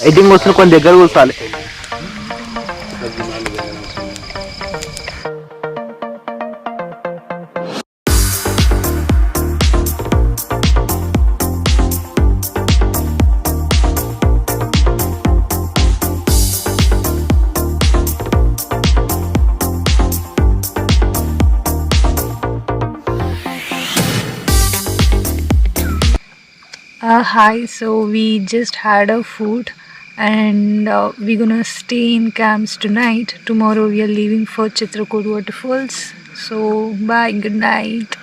ఎయిటింగ్ వస్తున్న కొన్ని దగ్గర కూర్చోవాలి. Hi, so we just had our food and we're gonna stay in camps tonight. Tomorrow we are leaving for Chitrakoot waterfalls. So bye, good night.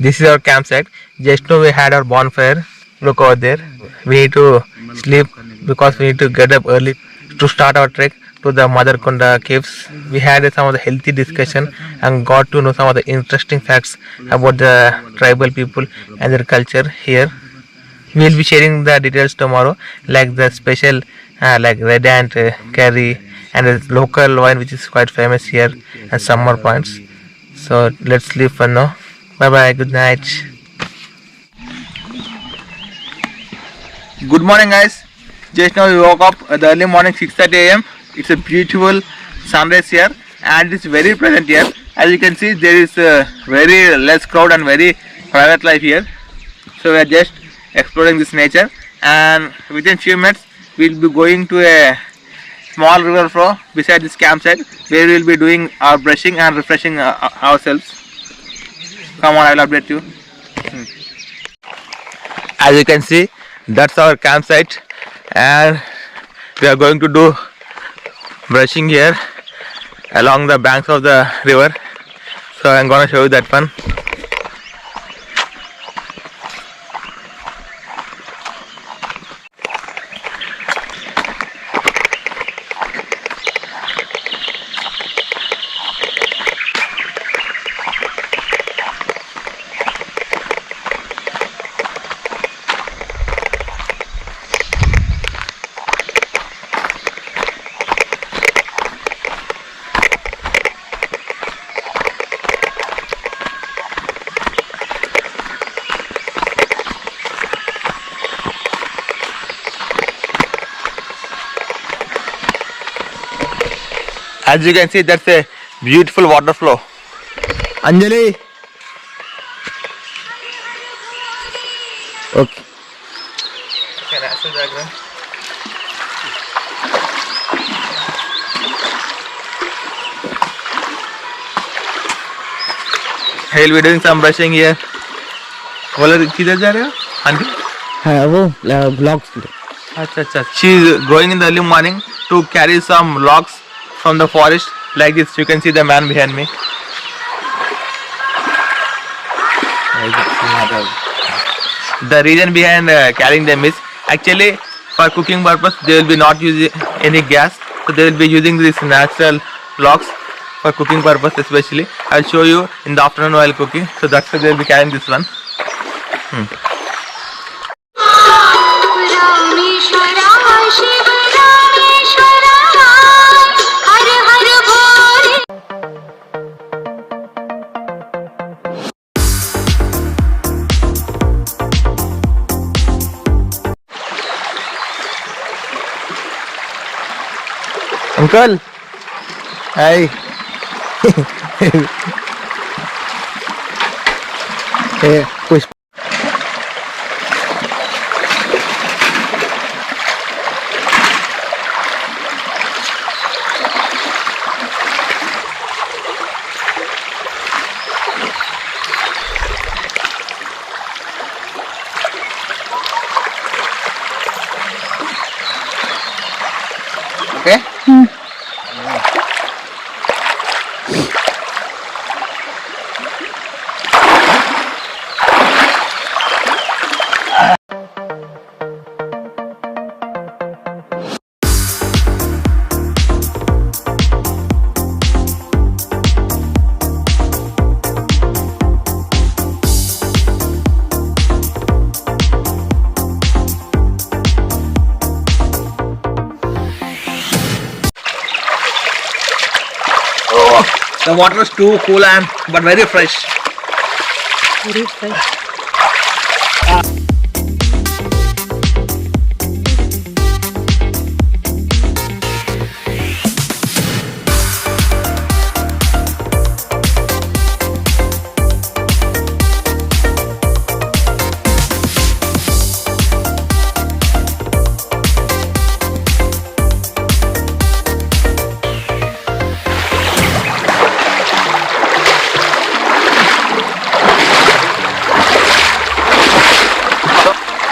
This is our campsite. Just now we had our bonfire. Look over there. We need to sleep because we need to get up early to start our trek to the Madarkonta caves. We had some of the healthy discussion and got to know some of the interesting facts about the tribal people and their culture here. We will be sharing the details tomorrow, like the special like red ant curry and the local wine which is quite famous here and some more points. So let's sleep for now. Bye bye. Good night. Good morning, guys. Just now we woke up at the early morning 6:30 a.m. It's a beautiful sunrise here and it's very pleasant here. As you can see, there is very less crowd and very private life here. So we are just exploring this nature, and within few minutes we'll be going to a small river flow beside this campsite where we will be doing our brushing and refreshing ourselves. Come on, I will update you. As you can see, that's our campsite and we are going to do brushing here along the banks of the river. So I'm gonna show you that one. As you can see, that's a beautiful water flow. Anjali. Okay. Can I see diagram? I will be doing some brushing here. बोला किधर जा रहे हो? Aunty? हाँ वो blocks. अच्छा अच्छा. She is going in the early morning to carry some logs from the forest like this. You can see the man behind me. The reason behind carrying them is actually for cooking purpose. They will be not using any gas, so they will be using these natural logs for cooking purpose especially. I'll show you in the afternoon while cooking. So that's why they will be carrying this one. Uncle, hi. Hey, push. Okay. The water is too cool and but very fresh. Very fresh.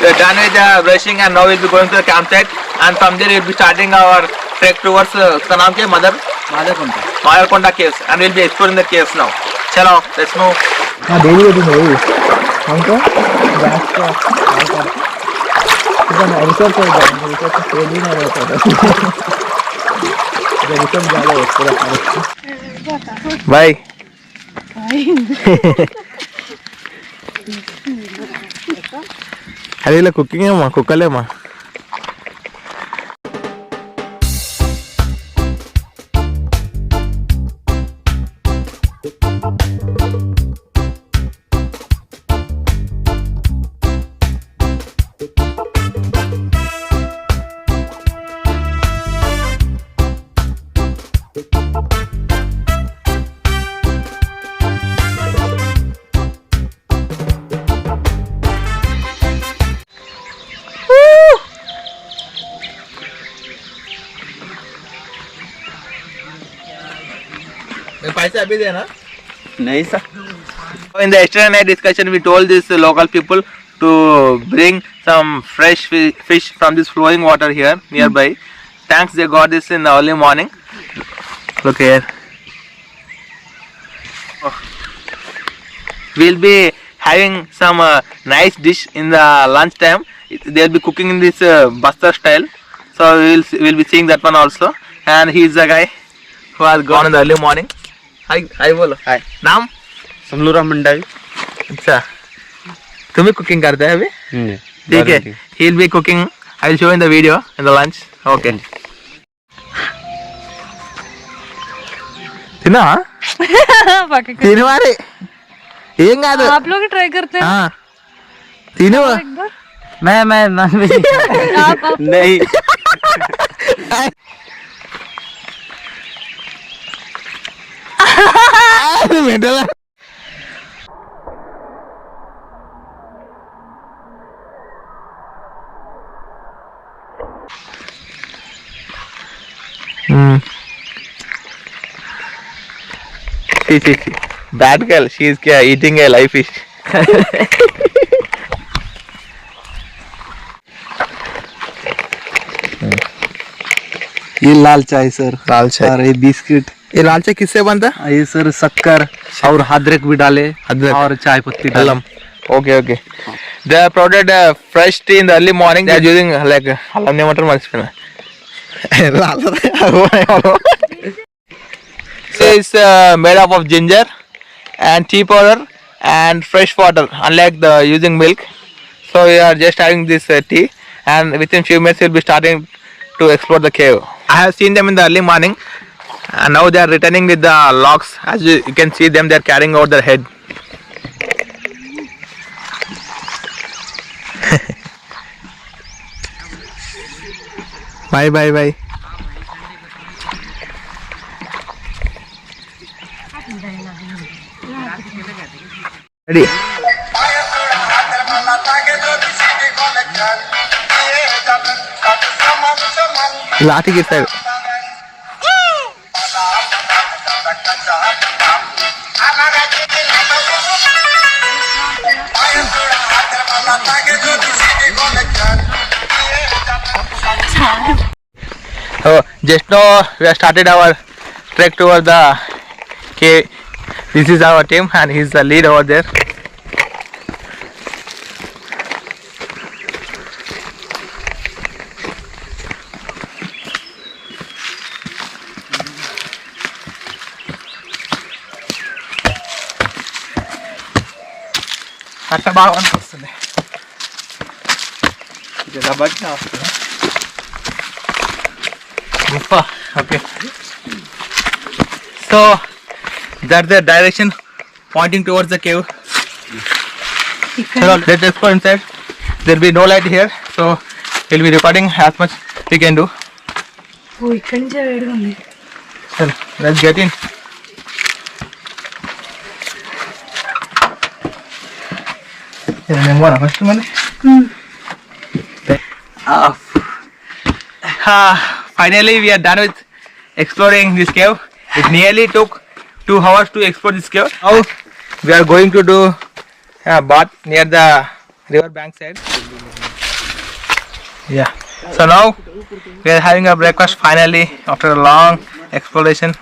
We're done with brushing and now we'll be going to the campsite. And from there we'll be starting our trek towards the name क्या Madarkonta caves, and we'll be exploring the caves now. Chalo, let's move. हाँ daily होती है हमको gas का इधर research कर जाएंगे research तेल ही नहीं रहता था जब रिसर्च ज़्यादा होता है Bye. Hari la cooking है माँ कुकल है माँ पैसे अभी देना नहीं sir In the yesterday night discussion, we told these local people to bring some fresh fish from this flowing water here nearby. Thanks, they got this in the early morning. Look here. We'll be having some nice dish in the lunch time. They'll be cooking in this Bastar style. So we'll be seeing that one also. And he's the guy who has gone in the early morning. Hi बोलो. Hi. नाम? समलूरा मंडाई अच्छा तुम्हें cooking करते हैं अभी ठीक है he will be cooking I will show in the video in the lunch okay తిన్నా తిను మరి ఏం కాదు आप लोग ट्राई करते हैं తిను एक बार मैं आप नहीं mental See. Bad girl. She is eating a live fish. ये लाल चाय सर लाल चाय और ये बिस्किट ये लाल चाय किससे बनता है ये सर शक्कर और अदरक भी डाले अदरक और चाय पत्ती डाले Okay. They have provided fresh tea in the early morning. They are using like halam ne matter marchpena. It's made up of ginger and tea powder and fresh water, unlike the using milk. So we are just having this tea, and within few minutes we'll be starting to explore the cave. I have seen them in the early morning, and now they are returning with the logs. As you can see them, they are carrying over their head. Bye. Ready? लाठी किस side So just now we have started our trek towards the cave. This is our team and he's the lead over there. That's about 1%. Okay. So that's the direction pointing towards the cave. So let's go inside. There will be no light here, so we'll be recording as much we can do. वो इकड़ से वेड़ होंगे So let's get in. Finally we are done with exploring this cave. It nearly took 2 hours to explore this cave. Now we are going to do a bath near the river bank side. Yeah. So now we are having a breakfast finally after a long exploration.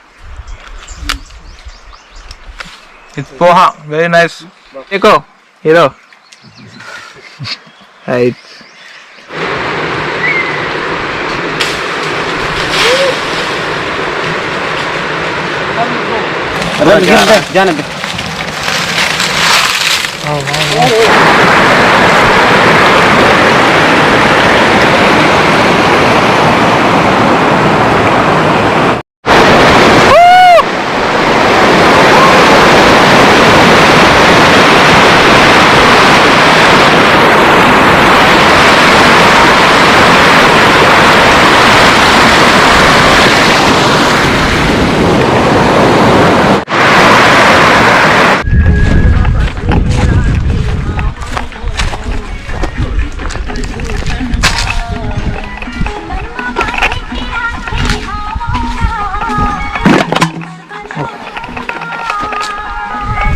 It's poha, very nice. Eko, hero. Right. जाने दे.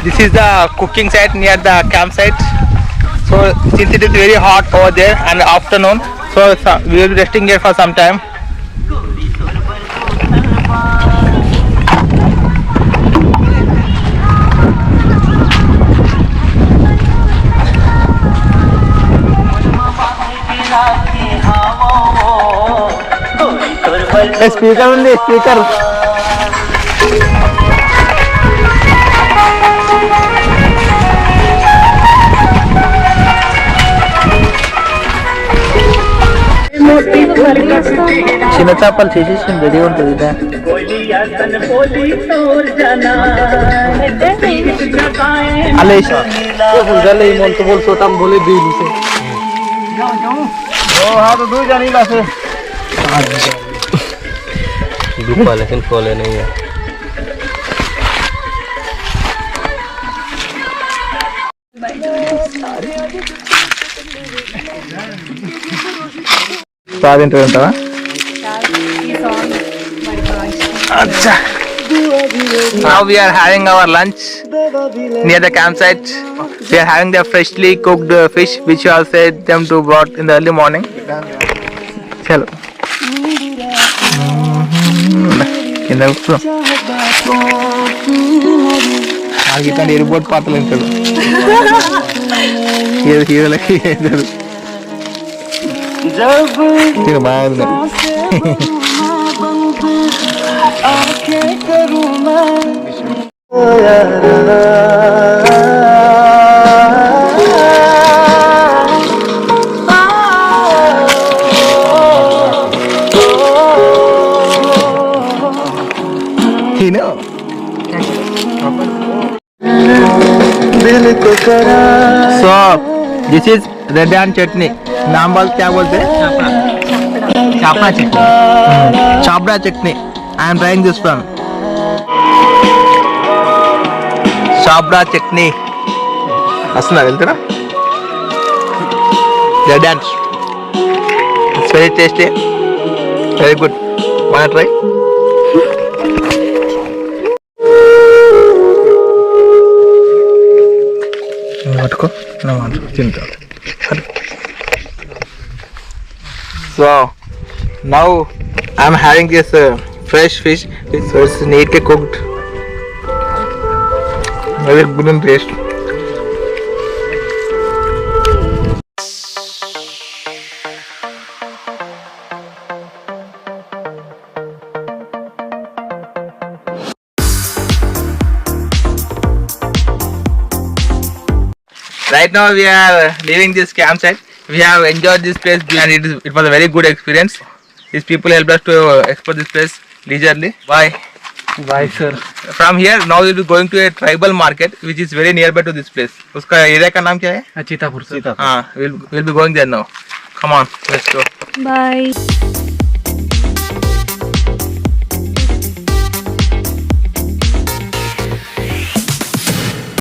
This is the cooking site near the campsite. So since it is very hot over there and afternoon, so we will be resting here for some time. Speaker only, speaker. చిన్న చేపలు చేసేసి ready ఉంటుంది ఇదే मंत बोल सोता बोले दी से हाँ तो दू जानी ला से धूपा लेकिन खोले नहीं है. బాగా తింటారా अच्छा. Now we are having our lunch near the campsite. We are having the freshly cooked fish which you have said them to brought in the early morning. Chalo. కింద కూర్చో ఆగితాను ఎయిర్పోర్ట్ పాత్రలు ఉంటాడు హీరోలకి బాగుంది So this is red and chutney. नाम बोल क्या बोलते हैं? चापड़ा चटनी. चापड़ा चटनी. I am trying this one. Chapda चटनी. असना बोलते ना? Red and. It's very tasty. Very good. Wanna try? పట్టుకో నా తింటా. So now I am having this fresh fish. So it's neatly cooked. Very good and taste. Right now we are leaving this campsite. We have enjoyed this place and it was a very good experience. These people helped us to explore this place leisurely. Bye. Bye sir. From here now we will be going to a tribal market which is very nearby to this place. उसका area का नाम क्या है? चीतापुर. हाँ, we'll be going there now. Come on, let's go. Bye.